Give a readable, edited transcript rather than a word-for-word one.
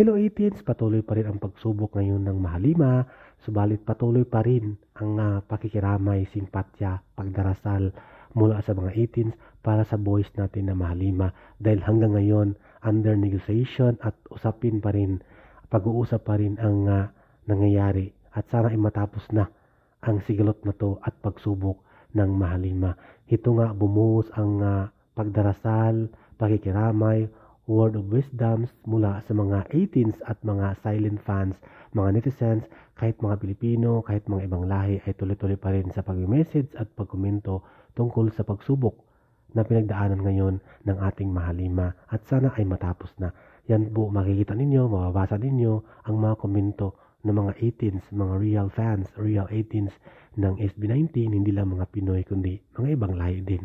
Hello 18s, patuloy pa rin ang pagsubok ngayon ng Mahalima, subalit patuloy pa rin ang pakikiramay, simpatya, pagdarasal mula sa mga 18s para sa boys natin na Mahalima dahil hanggang ngayon under negotiation at usapin pa rin, pag-uusap pa rin ang nangyayari at sana ay matapos na ang sigalot na to at pagsubok ng Mahalima. Ito nga bumuhos ang pagdarasal, pakikiramay, word of wisdoms mula sa mga 18s at mga silent fans, mga netizens, kahit mga Pilipino, kahit mga ibang lahi ay tuloy-tuloy pa rin sa pag-message at pagkomento tungkol sa pagsubok na pinagdaanan ngayon ng ating Mahalima at sana ay matapos na. Yan po makikita ninyo, mababasa ninyo ang mga komento ng mga 18s, mga real fans, real 18s ng SB19, hindi lang mga Pinoy kundi mga ibang lahi din.